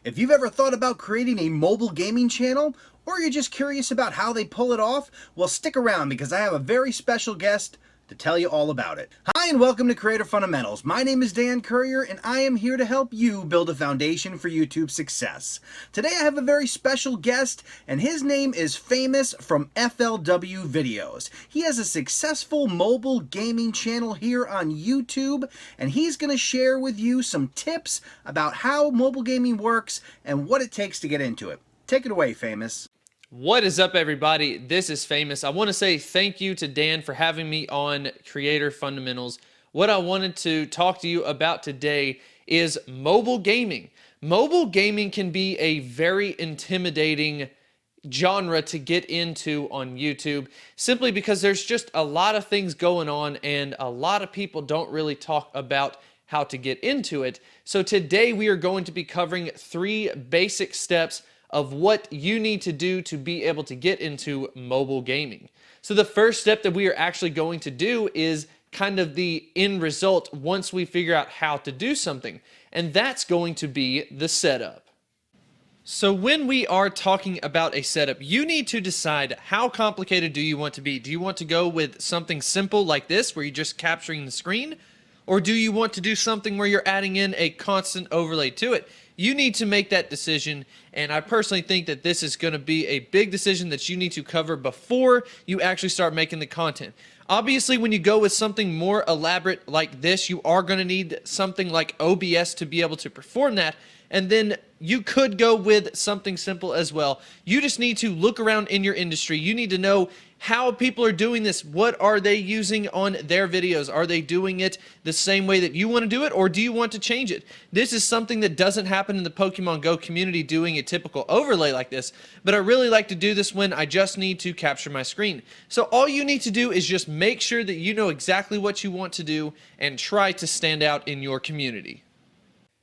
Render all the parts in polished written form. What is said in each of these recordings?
If you've ever thought about creating a mobile gaming channel, or you're just curious about how they pull it off, well, stick around because I have a very special guest to tell you all about it. Hi and welcome to Creator Fundamentals. My name is Dan Courier and I am here to help you build a foundation for YouTube success. Today I have a very special guest and his name is Famous from FLW Videos. He has a successful mobile gaming channel here on YouTube and he's going to share with you some tips about how mobile gaming works and what it takes to get into it. Take it away, Famous. What is up, everybody? This is Famous. I want to say thank you to Dan for having me on Creator Fundamentals. What I wanted to talk to you about today is mobile gaming. Mobile gaming can be a very intimidating genre to get into on YouTube simply because there's just a lot of things going on and a lot of people don't really talk about how to get into it. So today we are going to be covering 3 basic steps of what you need to do to be able to get into mobile gaming. So the first step that we are actually going to do is kind of the end result once we figure out how to do something, and that's going to be the setup. So when we are talking about a setup, you need to decide how complicated do you want to be. Do you want to go with something simple like this where you're just capturing the screen? Or do you want to do something where you're adding in a constant overlay to it? You need to make that decision, and I personally think that this is going to be a big decision that you need to cover before you actually start making the content. Obviously, when you go with something more elaborate like this, you are going to need something like OBS to be able to perform that, and then you could go with something simple as well. You just need to look around in your industry. You need to know how people are doing this. What are they using on their videos? Are they doing it the same way that you want to do it, or do you want to change it? This is something that doesn't happen in the Pokemon Go community, doing a typical overlay like this, but I really like to do this when I just need to capture my screen. So all you need to do is just make sure that you know exactly what you want to do and try to stand out in your community.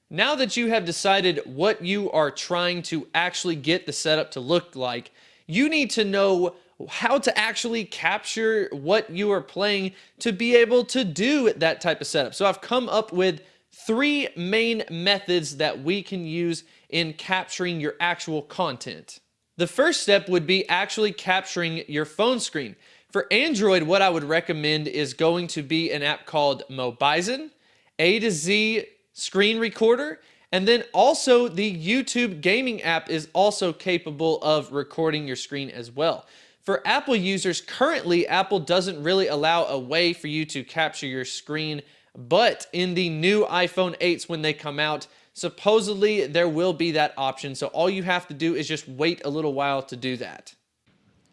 Now that you have decided what you are trying to actually get the setup to look like, you need to know how to actually capture what you are playing to be able to do that type of setup. So I've come up with 3 main methods that we can use in capturing your actual content. The first step would be actually capturing your phone screen. For Android, what I would recommend is going to be an app called Mobizen, A to Z Screen Recorder, and then also the YouTube gaming app is also capable of recording your screen as well. For Apple users, currently Apple doesn't really allow a way for you to capture your screen, but in the new iPhone 8s when they come out, supposedly there will be that option. So all you have to do is just wait a little while to do that.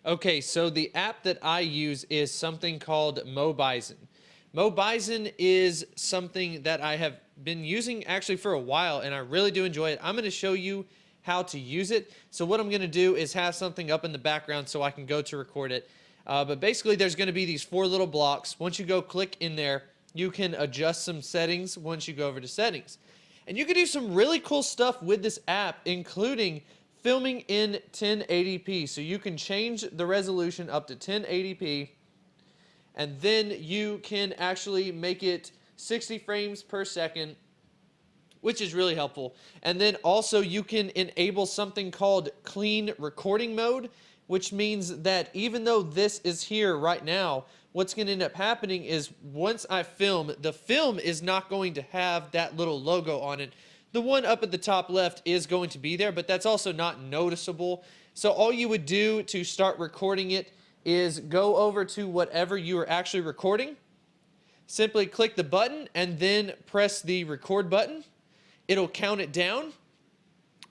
Okay, so the app that I use is something called Mobizen. Mobizen is something that I have been using actually for a while and I really do enjoy it. I'm going to show you how to use it. So what I'm going to do is have something up in the background so I can go to record it. But basically there's going to be these 4 little blocks. Once you go click in there, you can adjust some settings once you go over to settings. And you can do some really cool stuff with this app, including filming in 1080p. So you can change the resolution up to 1080p. And then you can actually make it 60 frames per second, which is really helpful. And then also you can enable something called clean recording mode, which means that even though this is here right now, what's going to end up happening is once I film, the film is not going to have that little logo on it. The one up at the top left is going to be there, but that's also not noticeable. So all you would do to start recording it is go over to whatever you are actually recording, simply click the button and then press the record button. It'll count it down,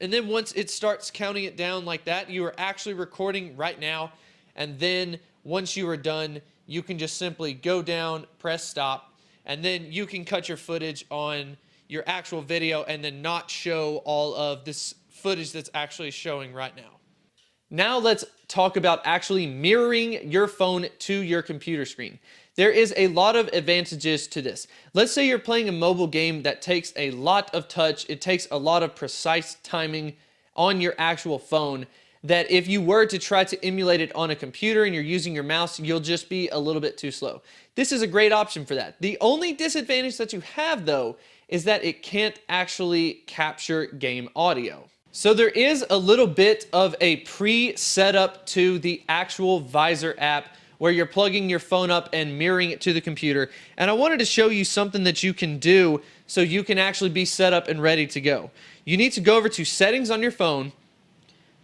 and then once it starts counting it down like that, you are actually recording right now, and then once you are done, you can just simply go down, press stop, and then you can cut your footage on your actual video and then not show all of this footage that's actually showing right now. Now let's talk about actually mirroring your phone to your computer screen. There is a lot of advantages to this. Let's say you're playing a mobile game that takes a lot of touch, it takes a lot of precise timing on your actual phone, that if you were to try to emulate it on a computer and you're using your mouse, you'll just be a little bit too slow. This is a great option for that. The only disadvantage that you have, though, is that it can't actually capture game audio. So there is a little bit of a pre-setup to the actual Visor app where you're plugging your phone up and mirroring it to the computer. And I wanted to show you something that you can do so you can actually be set up and ready to go. You need to go over to settings on your phone,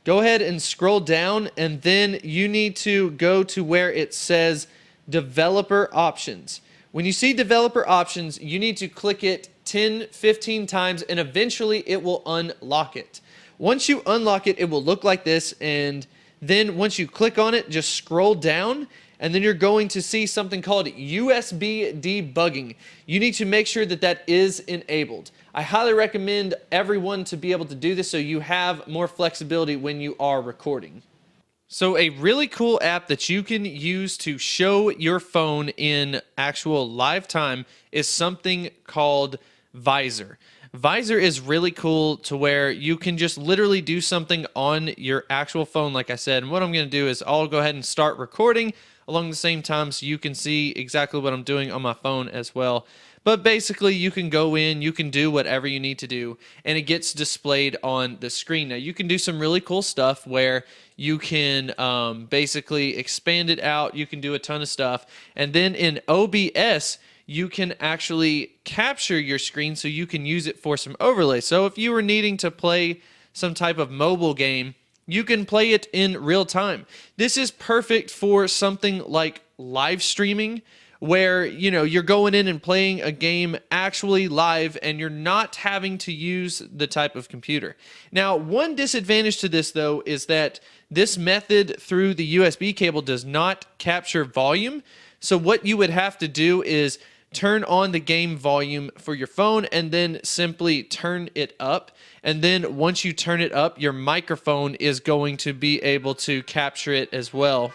go ahead and scroll down, and then you need to go to where it says developer options. When you see developer options, you need to click it 10, 15 times, and eventually it will unlock it. Once you unlock it, it will look like this, and then once you click on it, just scroll down, and then you're going to see something called USB debugging. You need to make sure that that is enabled. I highly recommend everyone to be able to do this so you have more flexibility when you are recording. So a really cool app that you can use to show your phone in actual live time is something called Visor. Visor is really cool to where you can just literally do something on your actual phone, like I said. And what I'm going to do is I'll go ahead and start recording along the same time so you can see exactly what I'm doing on my phone as well. But basically, you can go in, you can do whatever you need to do, and it gets displayed on the screen. Now, you can do some really cool stuff where you can basically expand it out. You can do a ton of stuff. And then in OBS, you can actually capture your screen so you can use it for some overlay. So if you were needing to play some type of mobile game, you can play it in real time. This is perfect for something like live streaming, where you're going in and playing a game actually live and you're not having to use the type of computer. Now, one disadvantage to this though is that this method through the USB cable does not capture volume. So what you would have to do is turn on the game volume for your phone and then simply turn it up. And then once you turn it up, your microphone is going to be able to capture it as well.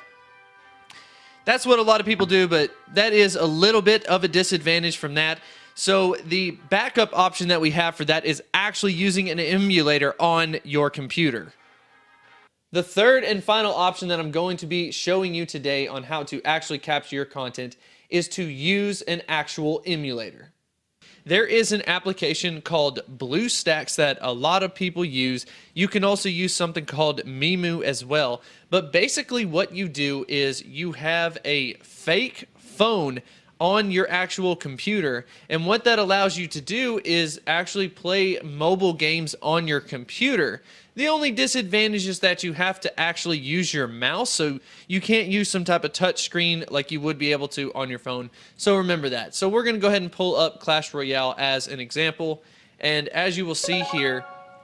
That's what a lot of people do, but that is a little bit of a disadvantage from that. So the backup option that we have for that is actually using an emulator on your computer. The third and final option that I'm going to be showing you today on how to actually capture your content is to use an actual emulator. There is an application called BlueStacks that a lot of people use. You can also use something called Mimu as well. But basically what you do is you have a fake phone on your actual computer, and what that allows you to do is actually play mobile games on your computer. The only disadvantage is that you have to actually use your mouse, so you can't use some type of touch screen like you would be able to on your phone. So remember that. So we're going to go ahead and pull up Clash Royale as an example, and as you will see here,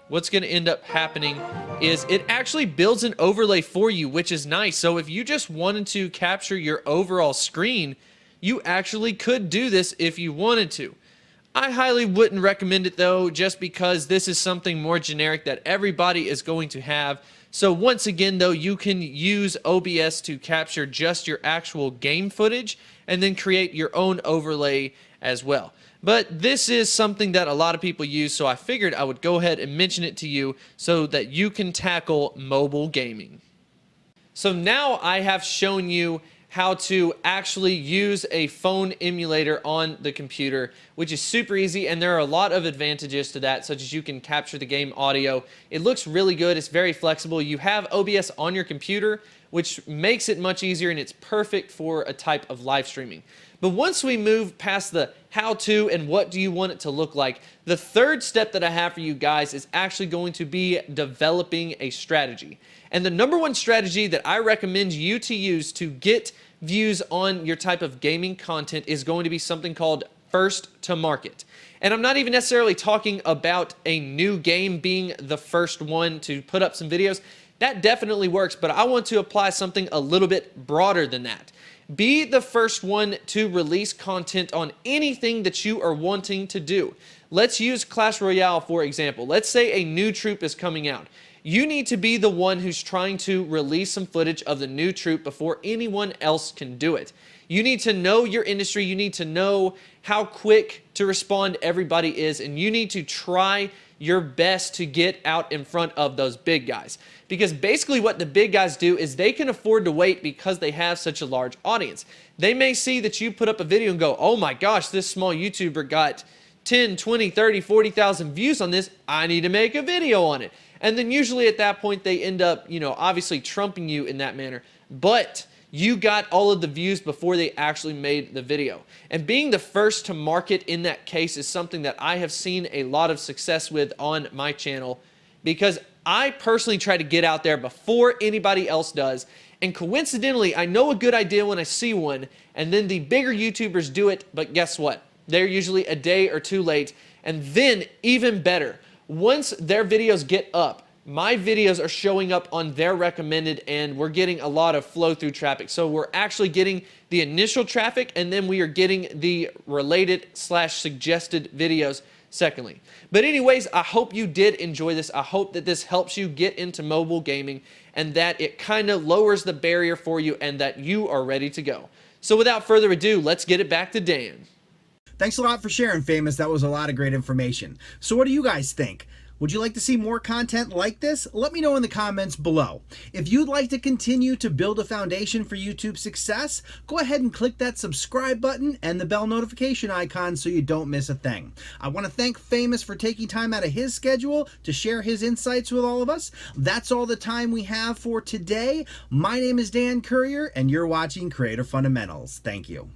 what's going to end up happening is it actually builds an overlay for you, which is nice. So if you just wanted to capture your overall screen, you actually could do this if you wanted to. I highly wouldn't recommend it though, just because this is something more generic that everybody is going to have. So once again though, you can use OBS to capture just your actual game footage and then create your own overlay as well. But this is something that a lot of people use, so I figured I would go ahead and mention it to you so that you can tackle mobile gaming. So now I have shown you how to actually use a phone emulator on the computer, which is super easy, and there are a lot of advantages to that, such as you can capture the game audio. It looks really good. It's very flexible. You have OBS on your computer, which makes it much easier, and it's perfect for a type of live streaming. But once we move past the how-to and what do you want it to look like, the third step that I have for you guys is actually going to be developing a strategy. And the number one strategy that I recommend you to use to get views on your type of gaming content is going to be something called first to market. And I'm not even necessarily talking about a new game being the first one to put up some videos. That definitely works, but I want to apply something a little bit broader than that. Be the first one to release content on anything that you are wanting to do. Let's use Clash Royale for example. Let's say a new troop is coming out. You need to be the one who's trying to release some footage of the new troop before anyone else can do it. You need to know your industry. You need to know how quick to respond everybody is, and you need to try your best to get out in front of those big guys. Because basically what the big guys do is they can afford to wait because they have such a large audience. They may see that you put up a video and go, oh my gosh, this small YouTuber got 10, 20, 30, 40,000 views on this. I need to make a video on it. And then usually at that point, they end up, obviously trumping you in that manner. But you got all of the views before they actually made the video. And being the first to market in that case is something that I have seen a lot of success with on my channel, because I personally try to get out there before anybody else does. And coincidentally, I know a good idea when I see one, and then the bigger YouTubers do it, but guess what? They're usually a day or two late. And then, even better, once their videos get up, my videos are showing up on their recommended, and we're getting a lot of flow-through traffic. So we're actually getting the initial traffic, and then we are getting the related/suggested videos secondly. But anyways, I hope you did enjoy this. I hope that this helps you get into mobile gaming and that it kind of lowers the barrier for you and that you are ready to go. So without further ado, let's get it back to Dan. Thanks a lot for sharing, Famous. That was a lot of great information. So what do you guys think? Would you like to see more content like this? Let me know in the comments below. If you'd like to continue to build a foundation for YouTube success, go ahead and click that subscribe button and the bell notification icon so you don't miss a thing. I want to thank Famous for taking time out of his schedule to share his insights with all of us. That's all the time we have for today. My name is Dan Courier, and you're watching Creator Fundamentals. Thank you.